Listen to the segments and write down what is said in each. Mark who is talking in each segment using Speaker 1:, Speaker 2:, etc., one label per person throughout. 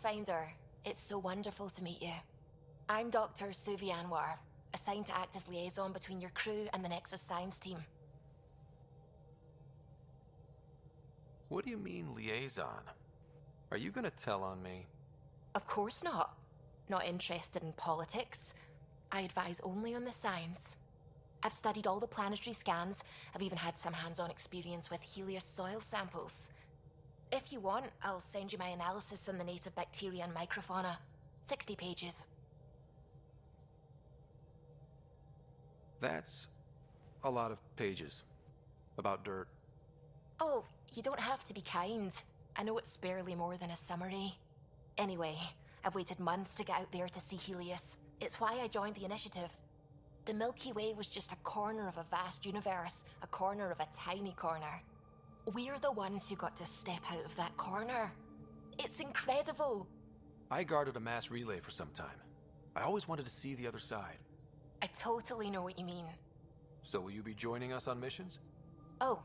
Speaker 1: Pathfinder. It's so wonderful to meet you. I'm Dr. Suvi Anwar, assigned to act as liaison between your crew and the Nexus science team.
Speaker 2: What do you mean, liaison? Are you gonna tell on me?
Speaker 1: Of course not. Not interested in politics. I advise only on the science. I've studied all the planetary scans. I've even had some hands-on experience with Helios soil samples. If you want, I'll send you my analysis on the native bacteria and microfauna. 60 pages.
Speaker 2: That's a lot of pages. About dirt.
Speaker 1: Oh, you don't have to be kind. I know it's barely more than a summary. Anyway, I've waited months to get out there to see Helios. It's why I joined the initiative. The Milky Way was just a corner of a vast universe, a corner of a tiny corner. We're the ones who got to step out of that corner. It's incredible.
Speaker 2: I guarded a mass relay for some time. I always wanted to see the other side.
Speaker 1: I totally know what you mean.
Speaker 2: So will you be joining us on missions?
Speaker 1: Oh,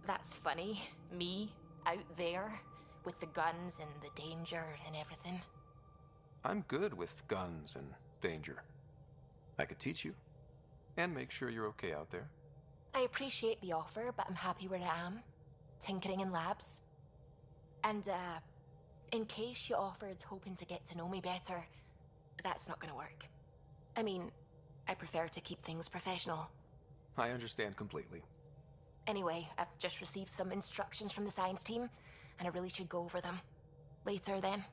Speaker 1: that's funny. Me, out there, with the guns and the danger and everything.
Speaker 2: I'm good with guns and danger. I could teach you. And make sure you're okay out there.
Speaker 1: I appreciate the offer, but I'm happy where I am. Tinkering in labs. And, in case you offered hoping to get to know me better, that's not gonna work. I mean, I prefer to keep things professional.
Speaker 2: I understand completely.
Speaker 1: Anyway, I've just received some instructions from the science team, and I really should go over them. Later, then.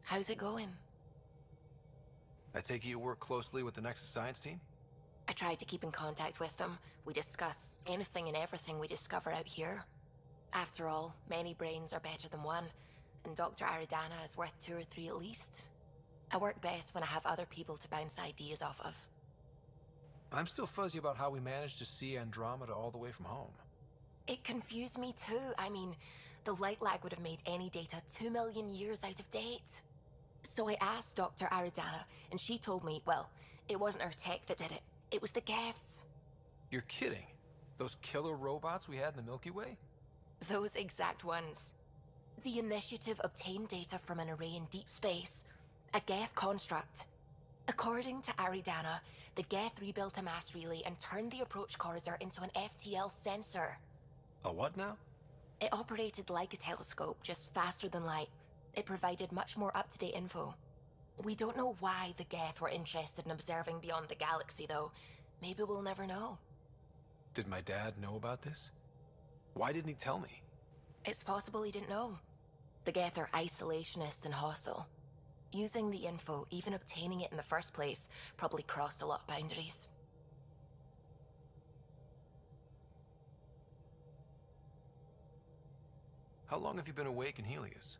Speaker 1: How's it going?
Speaker 2: I take it you work closely with the Nexus science team?
Speaker 1: I try to keep in contact with them. We discuss anything and everything we discover out here. After all, many brains are better than one, and Dr. Aridana is worth 2 or 3 at least. I work best when I have other people to bounce ideas off of.
Speaker 2: I'm still fuzzy about how we managed to see Andromeda all the way from home.
Speaker 1: It confused me too. I mean, the light lag would have made any data 2 million years out of date. So I asked Dr. Aridana, and she told me, well, it wasn't her tech that did it. It was the Geths.
Speaker 2: You're kidding? Those killer robots we had in the Milky Way?
Speaker 1: Those exact ones. The initiative obtained data from an array in deep space, a Geth construct. According to Aridana, the Geth rebuilt a mass relay and turned the approach corridor into an FTL sensor.
Speaker 2: A what now?
Speaker 1: It operated like a telescope, just faster than light. It provided much more up-to-date info. We don't know why the Geth were interested in observing beyond the galaxy, though. Maybe we'll never know.
Speaker 2: Did my dad know about this? Why didn't he tell me?
Speaker 1: It's possible he didn't know. The Geth are isolationist and hostile. Using the info, even obtaining it in the first place, probably crossed a lot of boundaries.
Speaker 2: How long have you been awake in Helios?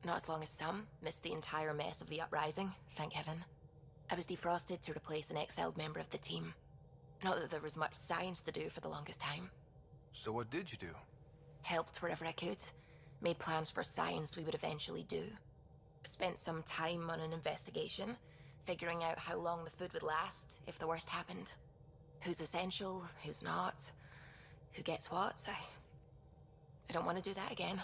Speaker 1: Not as long as some. Missed the entire mess of the uprising, thank heaven. I was defrosted to replace an exiled member of the team. Not that there was much science to do for the longest time.
Speaker 2: So what did you do?
Speaker 1: Helped wherever I could. Made plans for science we would eventually do. Spent some time on an investigation, figuring out how long the food would last if the worst happened. Who's essential, who's not, who gets what. I don't want to do that again.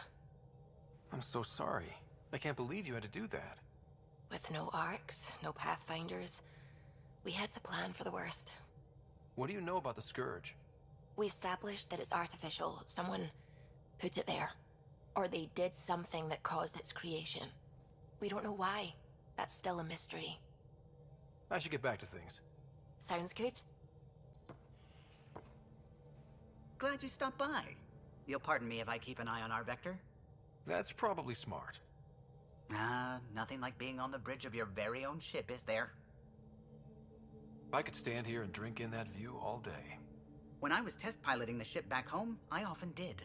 Speaker 2: I'm so sorry. I can't believe you had to do that.
Speaker 1: With no arcs, no pathfinders, we had to plan for the worst.
Speaker 2: What do you know about the Scourge?
Speaker 1: We established that it's artificial. Someone put it there. Or they did something that caused its creation. We don't know why. That's still a mystery.
Speaker 2: I should get back to things.
Speaker 1: Sounds good.
Speaker 3: Glad you stopped by. You'll pardon me if I keep an eye on our vector?
Speaker 2: That's probably smart.
Speaker 3: Nothing like being on the bridge of your very own ship, is there?
Speaker 2: I could stand here and drink in that view all day.
Speaker 3: When I was test piloting the ship back home, I often did.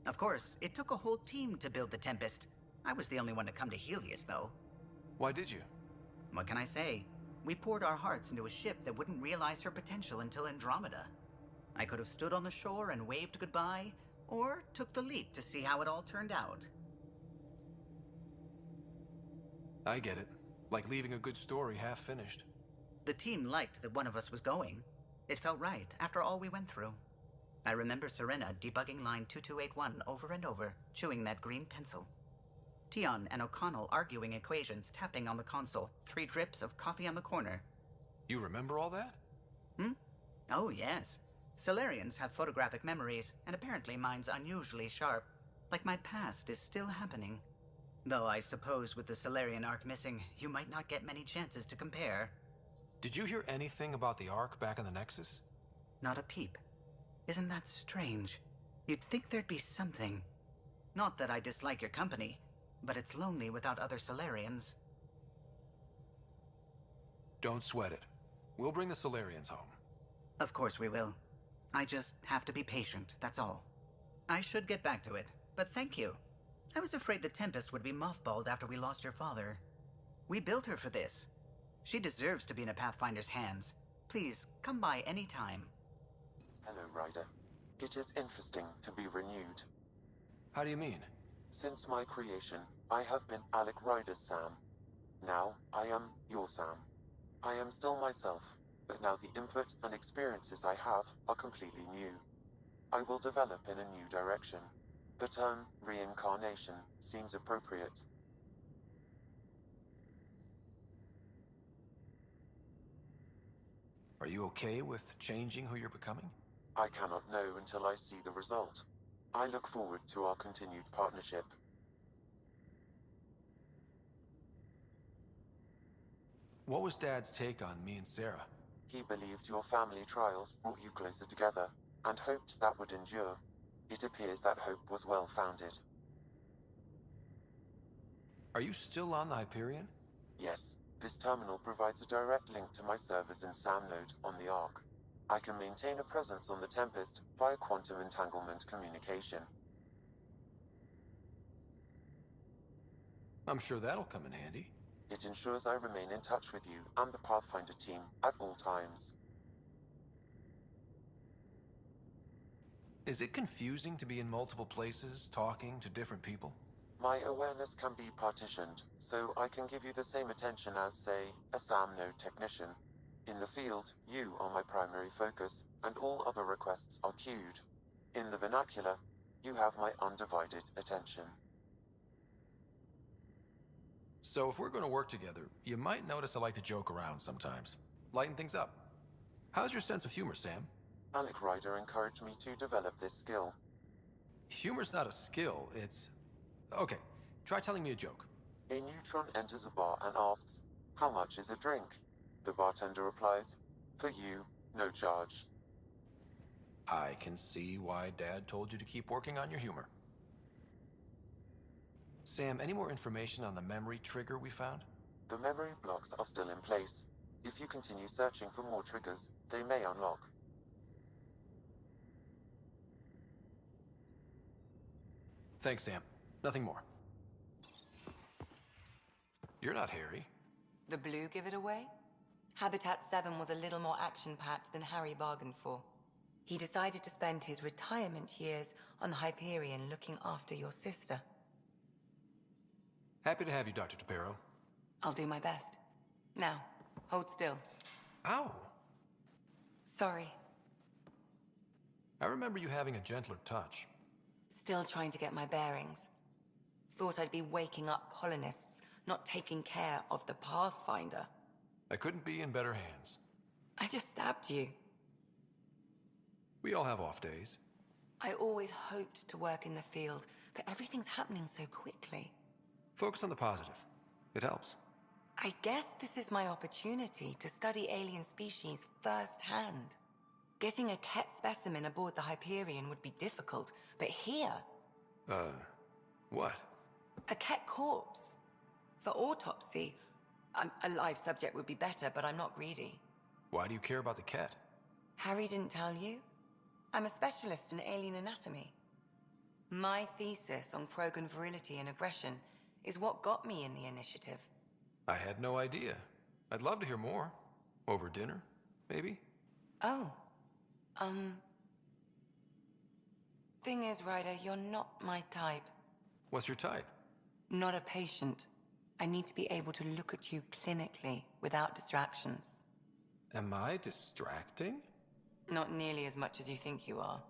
Speaker 3: Of course, it took a whole team to build the Tempest. I was the only one to come to Helios, though.
Speaker 2: Why did you?
Speaker 3: What can I say? We poured our hearts into a ship that wouldn't realize her potential until Andromeda. I could have stood on the shore and waved goodbye, or took the leap to see how it all turned out.
Speaker 2: I get it. Like leaving a good story half finished.
Speaker 3: The team liked that one of us was going. It felt right after all we went through. I remember Serena debugging line 2281 over and over, chewing that green pencil. Tion and O'Connell arguing equations, tapping on the console, 3 drips of coffee on the corner.
Speaker 2: You remember all that?
Speaker 3: Oh, yes. Solarians have photographic memories, and apparently mine's unusually sharp. Like my past is still happening. Though I suppose with the Solarian arc missing, you might not get many chances to compare.
Speaker 2: Did you hear anything about the Ark back in the Nexus?
Speaker 3: Not a peep. Isn't that strange? You'd think there'd be something. Not that I dislike your company, but it's lonely without other Solarians.
Speaker 2: Don't sweat it. We'll bring the Solarians home.
Speaker 3: Of course we will. I just have to be patient, that's all. I should get back to it, but thank you. I was afraid the Tempest would be mothballed after we lost your father. We built her for this. She deserves to be in a Pathfinder's hands. Please, come by any time.
Speaker 4: Hello, Ryder. It is interesting to be renewed.
Speaker 2: How do you mean?
Speaker 4: Since my creation, I have been Alec Ryder's Sam. Now, I am your Sam. I am still myself, but now the input and experiences I have are completely new. I will develop in a new direction. The term reincarnation seems appropriate.
Speaker 2: Are you okay with changing who you're becoming?
Speaker 4: I cannot know until I see the result. I look forward to our continued partnership.
Speaker 2: What was Dad's take on me and Sarah?
Speaker 4: He believed your family trials brought you closer together, and hoped that would endure. It appears that hope was well-founded.
Speaker 2: Are you still on the Hyperion?
Speaker 4: Yes, this terminal provides a direct link to my servers in SAM node on the Ark. I can maintain a presence on the Tempest via quantum entanglement communication.
Speaker 2: I'm sure that'll come in handy.
Speaker 4: It ensures I remain in touch with you and the Pathfinder team at all times.
Speaker 2: Is it confusing to be in multiple places, talking to different people?
Speaker 4: My awareness can be partitioned, so I can give you the same attention as, say, a SAM node technician. In the field, you are my primary focus, and all other requests are queued. In the vernacular, you have my undivided attention.
Speaker 2: So if we're going to work together, you might notice I like to joke around sometimes. Lighten things up. How's your sense of humor, Sam?
Speaker 4: Alec Ryder encouraged me to develop this skill.
Speaker 2: Humor's not a skill, it's... Okay, try telling me a joke.
Speaker 4: A neutron enters a bar and asks, "How much is a drink?" The bartender replies, "For you, no charge."
Speaker 2: I can see why Dad told you to keep working on your humor. Sam, any more information on the memory trigger we found?
Speaker 4: The memory blocks are still in place. If you continue searching for more triggers, they may unlock.
Speaker 2: Thanks, Sam. Nothing more. You're not Harry.
Speaker 5: The blue give it away? Habitat 7 was a little more action-packed than Harry bargained for. He decided to spend his retirement years on the Hyperion looking after your sister.
Speaker 2: Happy to have you, Dr. Tapero.
Speaker 5: I'll do my best. Now, hold still.
Speaker 2: Ow!
Speaker 5: Sorry.
Speaker 2: I remember you having a gentler touch.
Speaker 5: Still trying to get my bearings. Thought I'd be waking up colonists, not taking care of the Pathfinder.
Speaker 2: I couldn't be in better hands.
Speaker 5: I just stabbed you.
Speaker 2: We all have off days.
Speaker 5: I always hoped to work in the field, but everything's happening so quickly.
Speaker 2: Focus on the positive. It helps.
Speaker 5: I guess this is my opportunity to study alien species firsthand. Getting a Ket specimen aboard the Hyperion would be difficult, but here...
Speaker 2: What?
Speaker 5: A Ket corpse. For autopsy, a live subject would be better, but I'm not greedy.
Speaker 2: Why do you care about the cat?
Speaker 5: Harry didn't tell you? I'm a specialist in alien anatomy. My thesis on Krogan virility and aggression is what got me in the initiative.
Speaker 2: I had no idea. I'd love to hear more. Over dinner, maybe?
Speaker 5: Oh. Thing is, Ryder, you're not my type.
Speaker 2: What's your type?
Speaker 5: Not a patient. I need to be able to look at you clinically, without distractions.
Speaker 2: Am I distracting?
Speaker 5: Not nearly as much as you think you are.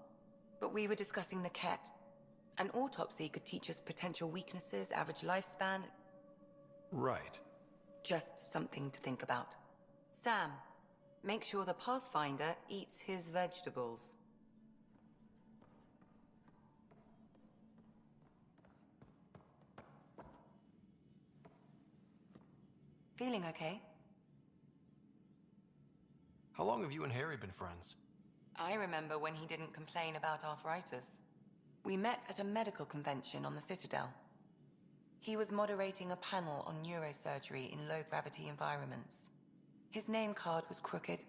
Speaker 5: But we were discussing the Ket. An autopsy could teach us potential weaknesses, average lifespan.
Speaker 2: Right.
Speaker 5: Just something to think about. Sam, make sure the Pathfinder eats his vegetables. Feeling okay?
Speaker 2: How long have you and Harry been friends?
Speaker 5: I remember when he didn't complain about arthritis. We met at a medical convention on the Citadel. He was moderating a panel on neurosurgery in low-gravity environments. His name card was crooked,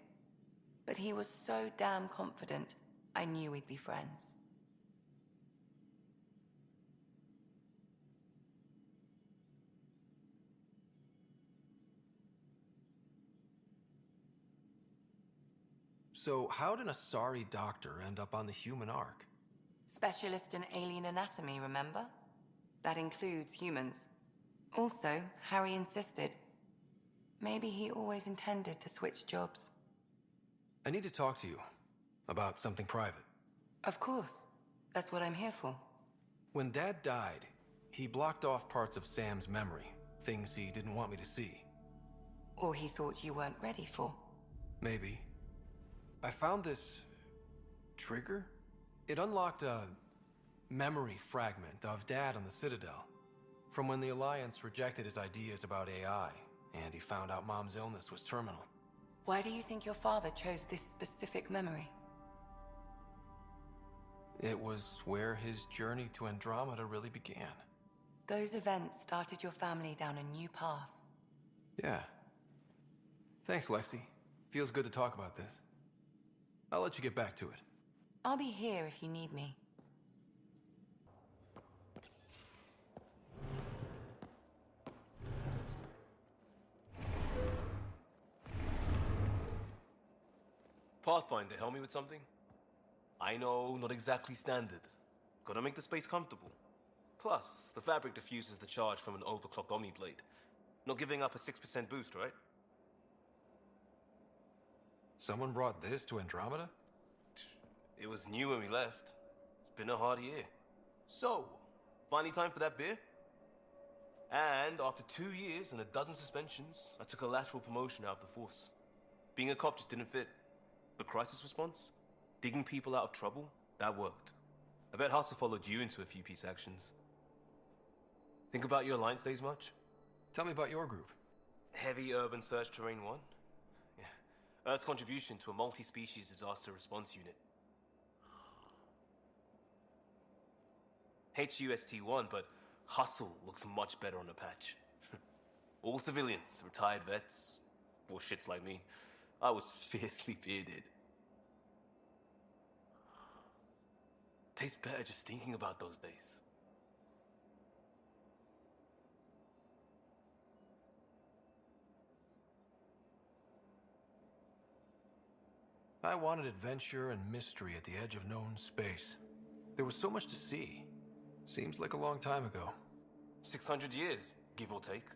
Speaker 5: but he was so damn confident, I knew we'd be friends.
Speaker 2: So how did a sorry doctor end up on the human ark?
Speaker 5: Specialist in alien anatomy, remember? That includes humans. Also, Harry insisted. Maybe he always intended to switch jobs.
Speaker 2: I need to talk to you about something private.
Speaker 5: Of course. That's what I'm here for.
Speaker 2: When Dad died, he blocked off parts of Sam's memory, things he didn't want me to see.
Speaker 5: Or he thought you weren't ready for.
Speaker 2: Maybe. I found this trigger. It unlocked a memory fragment of Dad on the Citadel, from when the Alliance rejected his ideas about AI, and he found out Mom's illness was terminal.
Speaker 5: Why do you think your father chose this specific memory?
Speaker 2: It was where his journey to Andromeda really began.
Speaker 5: Those events started your family down a new path.
Speaker 2: Yeah. Thanks, Lexi. Feels good to talk about this. I'll let you get back to it.
Speaker 5: I'll be here if you need me.
Speaker 6: Pathfinder, help me with something? I know, not exactly standard. Gotta make the space comfortable. Plus, the fabric diffuses the charge from an overclocked Omni Blade. Not giving up a 6% boost, right?
Speaker 2: Someone brought this to Andromeda?
Speaker 6: It was new when we left. It's been a hard year. So, finally time for that beer? And after 2 years and a dozen suspensions, I took a lateral promotion out of the force. Being a cop just didn't fit. But crisis response? Digging people out of trouble? That worked. I bet Hustle followed you into a few peace actions. Think about your Alliance days much?
Speaker 2: Tell me about your group.
Speaker 6: Heavy Urban Search Terrain 1? Yeah. Earth's contribution to a multi-species disaster response unit. HUST-1, but Hustle looks much better on the patch. All civilians, retired vets, or shits like me. I was fiercely bearded. Tastes better just thinking about those days.
Speaker 2: I wanted adventure and mystery at the edge of known space. There was so much to see. Seems like a long time ago.
Speaker 6: 600 years, give or take.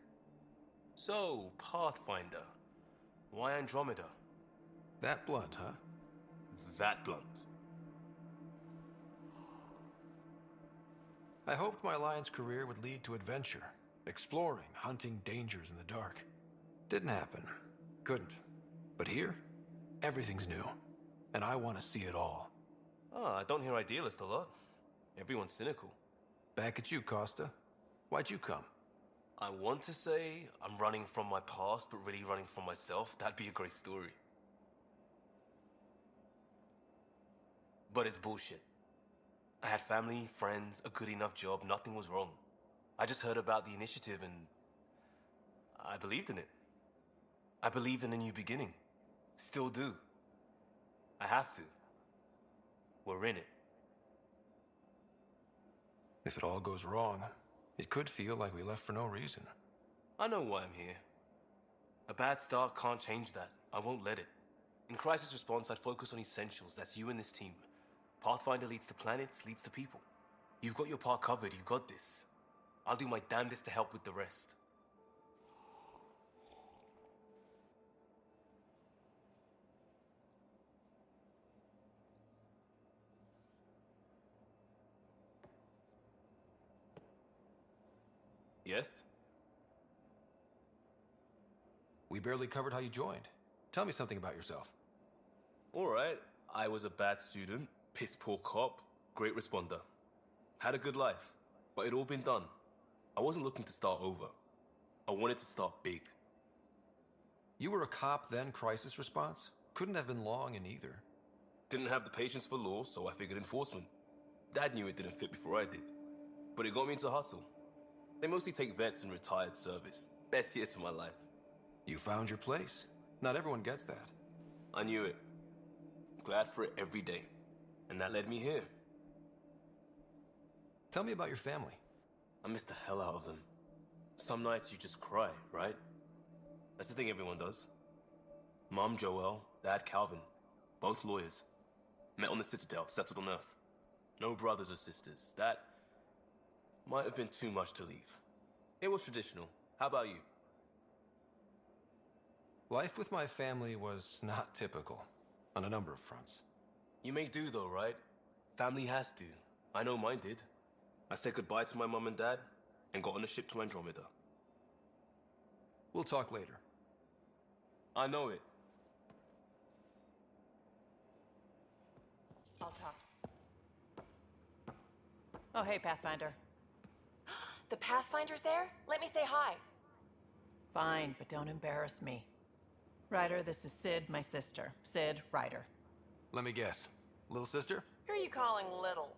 Speaker 6: So, Pathfinder. Why Andromeda?
Speaker 2: That blunt, huh?
Speaker 6: That blunt.
Speaker 2: I hoped my Alliance career would lead to adventure, exploring, hunting dangers in the dark. Didn't happen. Couldn't. But here, everything's new. And I want to see it all.
Speaker 6: Ah, I don't hear idealist a lot. Everyone's cynical.
Speaker 2: Back at you, Costa. Why'd you come?
Speaker 6: I want to say I'm running from my past, but really running from myself. That'd be a great story. But it's bullshit. I had family, friends, a good enough job, nothing was wrong. I just heard about the initiative and I believed in it. I believed in a new beginning. Still do. I have to. We're in it.
Speaker 2: If it all goes wrong, it could feel like we left for no reason.
Speaker 6: I know why I'm here. A bad start can't change that. I won't let it. In crisis response, I'd focus on essentials. That's you and this team. Pathfinder leads to planets, leads to people. You've got your part covered, you've got this. I'll do my damnedest to help with the rest. Yes?
Speaker 2: We barely covered how you joined. Tell me something about yourself.
Speaker 6: Alright, I was a bad student, piss poor cop, great responder. Had a good life, but it'd all been done. I wasn't looking to start over. I wanted to start big.
Speaker 2: You were a cop then, crisis response? Couldn't have been long in either.
Speaker 6: Didn't have the patience for law, so I figured enforcement. Dad knew it didn't fit before I did. But it got me into hustle. They mostly take vets and retired service. Best years of my life.
Speaker 2: You found your place. Not everyone gets that.
Speaker 6: I knew it. Glad for it every day. And that led me here.
Speaker 2: Tell me about your family.
Speaker 6: I miss the hell out of them. Some nights you just cry, right? That's the thing everyone does. Mom Joelle, Dad Calvin. Both lawyers. Met on the Citadel, settled on Earth. No brothers or sisters. That might have been too much to leave. It was traditional. How about you?
Speaker 2: Life with my family was not typical, on a number of fronts.
Speaker 6: You may do though, right? Family has to. I know mine did. I said goodbye to my mom and dad, and got on a ship to Andromeda.
Speaker 2: We'll talk later.
Speaker 6: I know it.
Speaker 7: I'll talk. Oh, hey, Pathfinder.
Speaker 1: The Pathfinder's there? Let me say hi.
Speaker 7: Fine, but don't embarrass me. Ryder, this is Sid, my sister. Sid, Ryder.
Speaker 2: Let me guess. Little sister?
Speaker 8: Who are you calling little?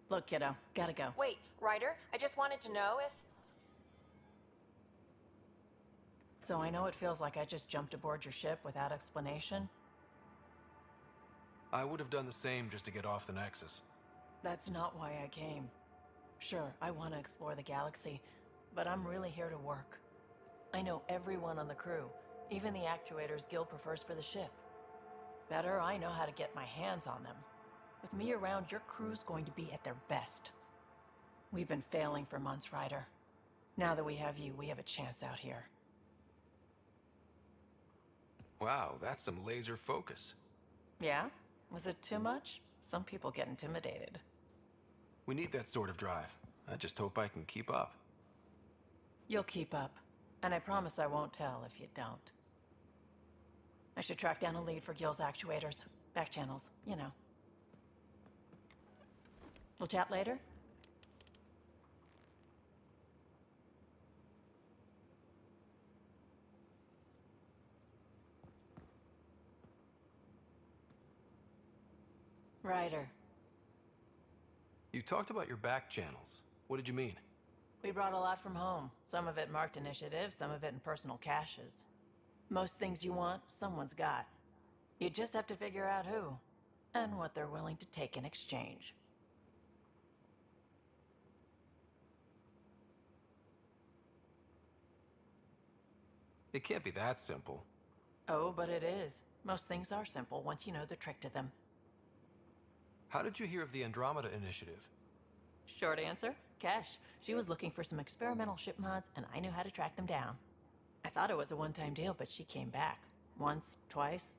Speaker 7: Look, kiddo, gotta go.
Speaker 8: Wait, Ryder, I just wanted to know if...
Speaker 7: So I know it feels like I just jumped aboard your ship without explanation.
Speaker 2: I would have done the same just to get off the Nexus.
Speaker 7: That's not why I came. Sure, I want to explore the galaxy, but I'm really here to work. I know everyone on the crew, even the actuators Gil prefers for the ship. Better, I know how to get my hands on them. With me around, your crew's going to be at their best. We've been failing for months, Ryder. Now that we have you, we have a chance out here.
Speaker 2: Wow, that's some laser focus.
Speaker 7: Yeah? Was it too much? Some people get intimidated.
Speaker 2: We need that sort of drive. I just hope I can keep up.
Speaker 7: You'll keep up. And I promise I won't tell if you don't. I should track down a lead for Gil's actuators. Back channels, you know. We'll chat later? Ryder.
Speaker 2: You talked about your back channels. What did you mean?
Speaker 7: We brought a lot from home. Some of it marked initiative, some of it in personal caches. Most things you want, someone's got. You just have to figure out who, and what they're willing to take in exchange.
Speaker 2: It can't be that simple.
Speaker 7: Oh, but it is. Most things are simple once you know the trick to them.
Speaker 2: How did you hear of the Andromeda initiative?
Speaker 7: Short answer, Cash. She was looking for some experimental ship mods, and I knew how to track them down. I thought it was a one-time deal, but she came back. Once, twice.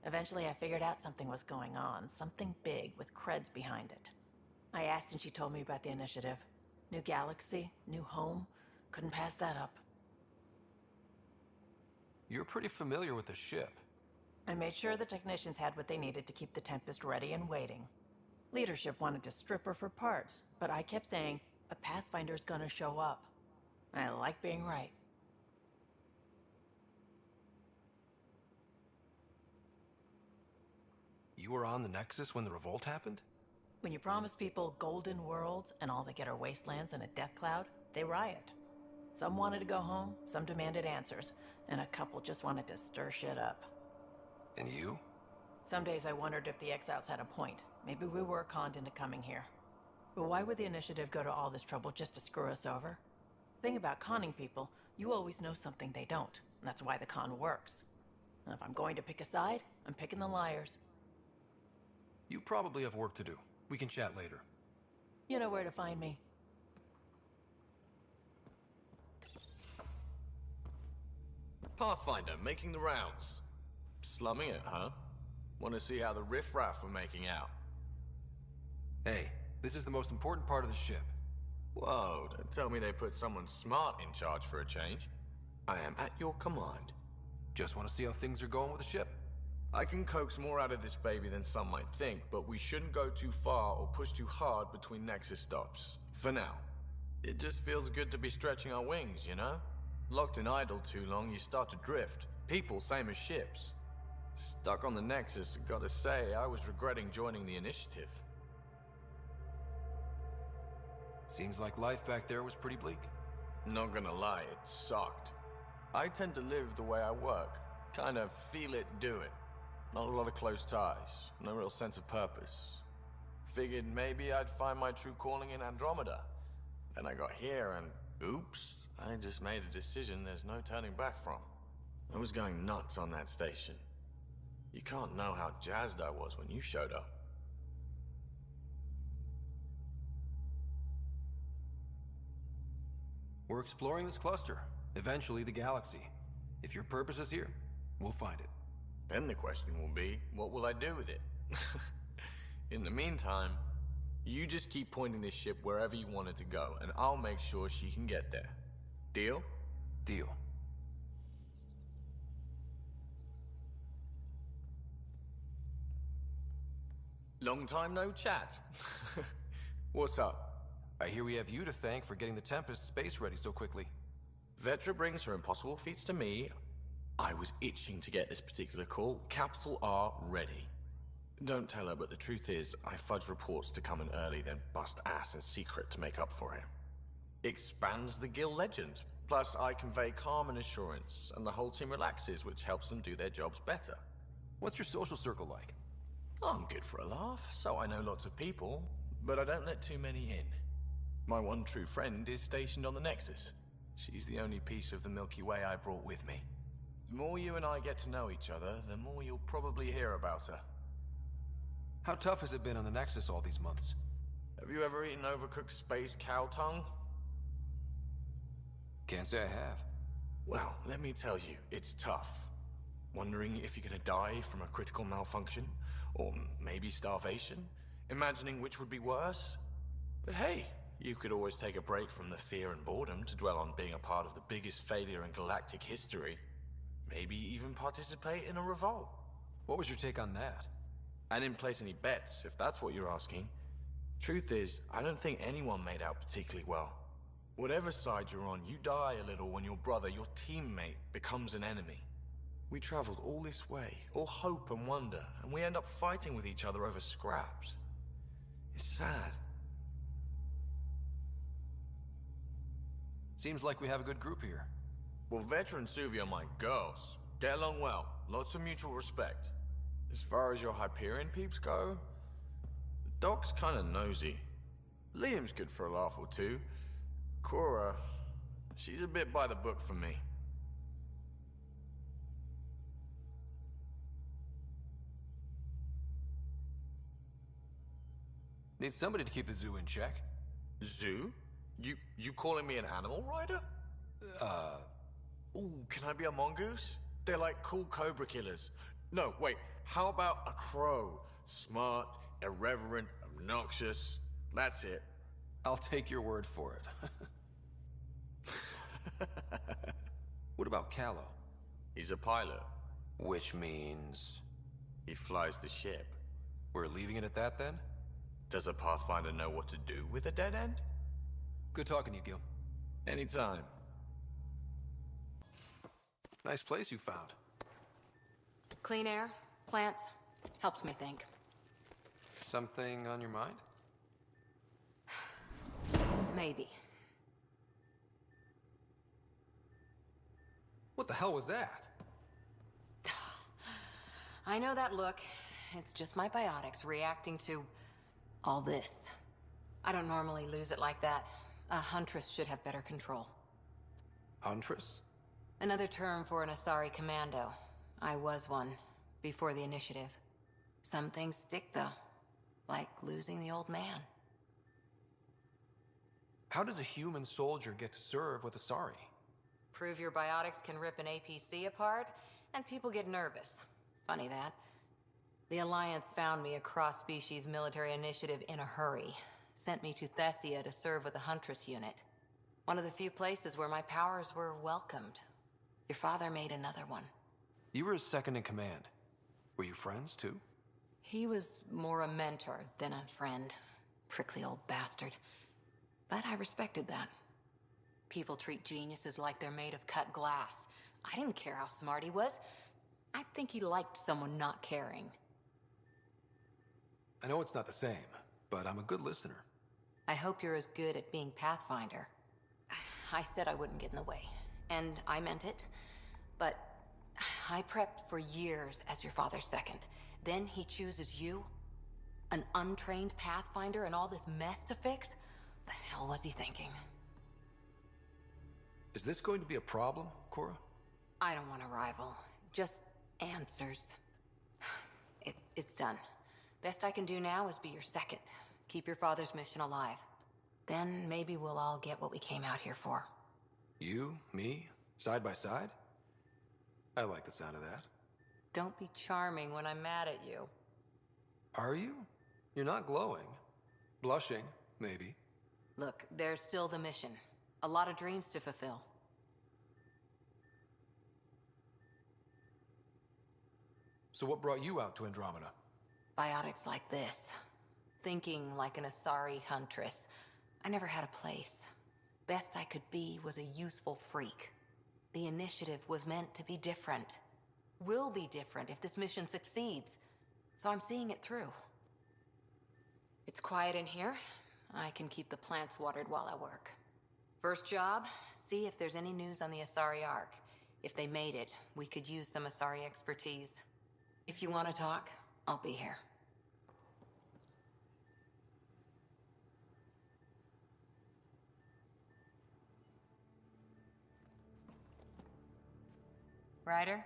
Speaker 7: Eventually, I figured out something was going on. Something big with creds behind it. I asked and she told me about the initiative. New galaxy, new home. Couldn't pass that up.
Speaker 2: You're pretty familiar with the ship.
Speaker 7: I made sure the technicians had what they needed to keep the Tempest ready and waiting. Leadership wanted to strip her for parts, but I kept saying, a Pathfinder's gonna show up. I like being right.
Speaker 2: You were on the Nexus when the revolt happened?
Speaker 7: When you promise people golden worlds and all they get are wastelands and a death cloud, they riot. Some wanted to go home, some demanded answers, and a couple just wanted to stir shit up.
Speaker 2: And you?
Speaker 7: Some days I wondered if the exiles had a point. Maybe we were conned into coming here. But why would the initiative go to all this trouble just to screw us over? Thing about conning people, you always know something they don't, and that's why the con works. And if I'm going to pick a side, I'm picking the liars.
Speaker 2: You probably have work to do. We can chat later.
Speaker 7: You know where to find me.
Speaker 9: Pathfinder, making the rounds. Slumming it, huh? Want to see how the riffraff were making out?
Speaker 2: Hey, this is the most important part of the ship.
Speaker 9: Whoa, don't tell me they put someone smart in charge for a change. I am at your command.
Speaker 2: Just want to see how things are going with the ship.
Speaker 9: I can coax more out of this baby than some might think, but we shouldn't go too far or push too hard between Nexus stops. For now. It just feels good to be stretching our wings, you know? Locked in idle too long, you start to drift. People, same as ships. Stuck on the Nexus, gotta say, I was regretting joining the initiative.
Speaker 2: Seems like life back there was pretty bleak.
Speaker 9: Not gonna lie, it sucked. I tend to live the way I work. Kind of feel it, do it. Not a lot of close ties, no real sense of purpose. Figured maybe I'd find my true calling in Andromeda. Then I got here and, oops, I just made a decision there's no turning back from. I was going nuts on that station. You can't know how jazzed I was when you showed up.
Speaker 2: We're exploring this cluster, eventually the galaxy. If your purpose is here, we'll find it.
Speaker 9: Then the question will be, what will I do with it? In the meantime, you just keep pointing this ship wherever you want it to go, and I'll make sure she can get there. Deal?
Speaker 2: Deal.
Speaker 9: Long time no chat. What's up?
Speaker 2: I hear we have you to thank for getting the Tempest space ready so quickly.
Speaker 9: Vetra brings her impossible feats to me. I was itching to get this particular call. Capital R ready. Don't tell her, but the truth is, I fudge reports to come in early, then bust ass in secret to make up for it. Expands the guild legend. Plus, I convey calm and assurance, and the whole team relaxes, which helps them do their jobs better.
Speaker 2: What's your social circle like?
Speaker 9: I'm good for a laugh, so I know lots of people, but I don't let too many in. My one true friend is stationed on the Nexus. She's the only piece of the Milky Way I brought with me. The more you and I get to know each other, the more you'll probably hear about her.
Speaker 2: How tough has it been on the Nexus all these months?
Speaker 9: Have you ever eaten overcooked space cow tongue?
Speaker 2: Can't say I have.
Speaker 9: Well, let me tell you, it's tough. Wondering if you're gonna die from a critical malfunction, or maybe starvation, imagining which would be worse. But hey, you could always take a break from the fear and boredom to dwell on being a part of the biggest failure in galactic history. Maybe even participate in a revolt.
Speaker 2: What was your take on that?
Speaker 9: I didn't place any bets, if that's what you're asking. Truth is, I don't think anyone made out particularly well. Whatever side you're on, you die a little when your brother, your teammate, becomes an enemy. We traveled all this way, all hope and wonder, and we end up fighting with each other over scraps. It's sad.
Speaker 2: Seems like we have a good group here.
Speaker 9: Well, Vetra and Suvi are my girls. Get along well, lots of mutual respect. As far as your Hyperion peeps go, the Doc's kinda nosy. Liam's good for a laugh or two. Cora, she's a bit by the book for me.
Speaker 2: Need somebody to keep the zoo in check.
Speaker 9: Zoo? You calling me an animal rider? Ooh, can I be a mongoose? They're like cool cobra killers. No, wait, how about a crow? Smart, irreverent, obnoxious. That's it.
Speaker 2: I'll take your word for it. What about Callow?
Speaker 9: He's a pilot.
Speaker 2: Which means...
Speaker 9: He flies the ship.
Speaker 2: We're leaving it at that then?
Speaker 9: Does a Pathfinder know what to do with a dead end?
Speaker 2: Good talking to you, Gil.
Speaker 9: Anytime.
Speaker 2: Nice place you found.
Speaker 1: Clean air, plants, helps me think.
Speaker 2: Something on your mind?
Speaker 1: Maybe.
Speaker 2: What the hell was that?
Speaker 1: I know that look. It's just my biotics reacting to all this. I don't normally lose it like that. A huntress should have better control.
Speaker 2: Huntress?
Speaker 1: Another term for an Asari commando. I was one, before the initiative. Some things stick, though. Like losing the old man.
Speaker 2: How does a human soldier get to serve with Asari?
Speaker 1: Prove your biotics can rip an APC apart, and people get nervous. Funny that. The Alliance found me a cross-species military initiative in a hurry.
Speaker 5: sent me to Thessia to serve with the Huntress unit. One of the few places where my powers were welcomed. Your father made another one.
Speaker 2: You were his second in command. Were you friends, too?
Speaker 5: He was more a mentor than a friend. Prickly old bastard. But I respected that. People treat geniuses like they're made of cut glass. I didn't care how smart he was. I think he liked someone not caring.
Speaker 2: I know it's not the same, but I'm a good listener.
Speaker 5: I hope you're as good at being Pathfinder. I said I wouldn't get in the way, and I meant it. But I prepped for years as your father's second. Then he chooses you? An untrained Pathfinder and all this mess to fix? The hell was he thinking?
Speaker 2: Is this going to be a problem, Cora?
Speaker 5: I don't want a rival. Just answers. It's done. Best I can do now is be your second. Keep your father's mission alive. Then maybe we'll all get what we came out here for.
Speaker 2: You, me, side by side? I like the sound of that.
Speaker 5: Don't be charming when I'm mad at you.
Speaker 2: Are you? You're not glowing. Blushing, maybe.
Speaker 5: Look, there's still the mission. A lot of dreams to fulfill.
Speaker 2: So what brought you out to Andromeda?
Speaker 5: Biotics like this. Thinking like an Asari huntress. I never had a place. Best I could be was a useful freak. The initiative was meant to be different. Will be different if this mission succeeds. So I'm seeing it through. It's quiet in here. I can keep the plants watered while I work. First job, see if there's any news on the Asari Ark. If they made it, we could use some Asari expertise. If you want to talk, I'll be here. Ryder?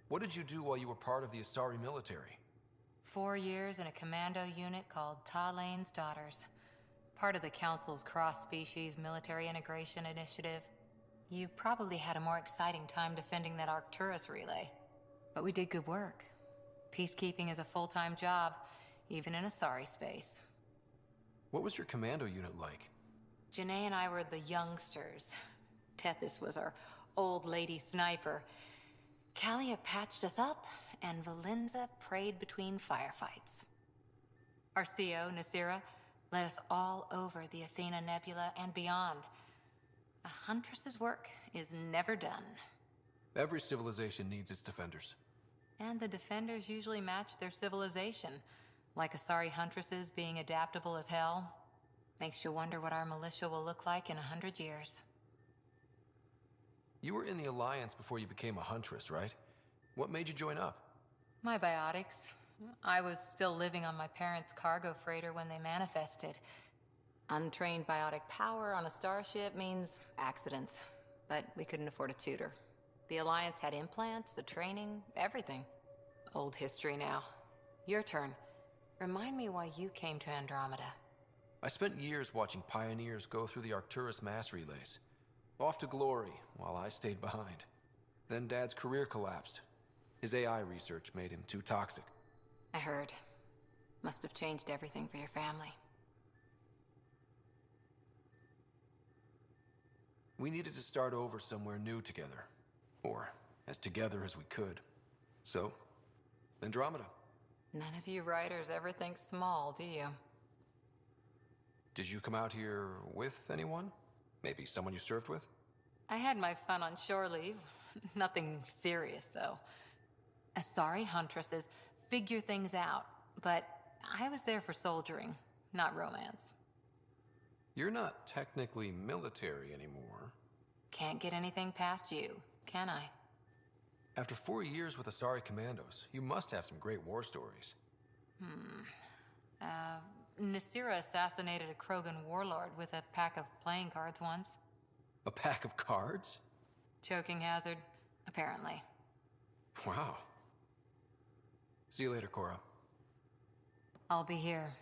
Speaker 2: What did you do while you were part of the Asari military?
Speaker 5: 4 years in a commando unit called Talane's Daughters. Part of the Council's cross-species military integration initiative. You probably had a more exciting time defending that Arcturus relay. But we did good work. Peacekeeping is a full-time job, even in Asari space.
Speaker 2: What was your commando unit like?
Speaker 5: Janae and I were the youngsters. Tethys was our old lady sniper. Kalia patched us up, and Valenza prayed between firefights. Our CO, Nasira, led us all over the Athena Nebula and beyond. A huntress's work is never done.
Speaker 2: Every civilization needs its defenders.
Speaker 5: And the defenders usually match their civilization, like Asari huntresses being adaptable as hell. Makes you wonder what our militia will look like in 100 years.
Speaker 2: You were in the Alliance before you became a huntress, right? What made you join up?
Speaker 5: My biotics. I was still living on my parents' cargo freighter when they manifested. Untrained biotic power on a starship means accidents, but we couldn't afford a tutor. The Alliance had implants, the training, everything. Old history now. Your turn. Remind me why you came to Andromeda.
Speaker 2: I spent years watching pioneers go through the Arcturus mass relays. Off to glory, while I stayed behind. Then Dad's career collapsed. His AI research made him too toxic.
Speaker 5: I heard. Must have changed everything for your family.
Speaker 2: We needed to start over somewhere new together. Or as together as we could. So, Andromeda.
Speaker 5: None of you writers ever think small, do you?
Speaker 2: Did you come out here with anyone? Maybe someone you served with?
Speaker 5: I had my fun on shore leave. Nothing serious, though. Asari huntresses figure things out, but I was there for soldiering, not romance.
Speaker 2: You're not technically military anymore.
Speaker 5: Can't get anything past you, can I?
Speaker 2: After 4 years with Asari Commandos, you must have some great war stories.
Speaker 5: Nasira assassinated a Krogan warlord with a pack of playing cards once.
Speaker 2: A pack of cards?
Speaker 5: Choking hazard, apparently.
Speaker 2: Wow. See you later, Cora.
Speaker 5: I'll be here.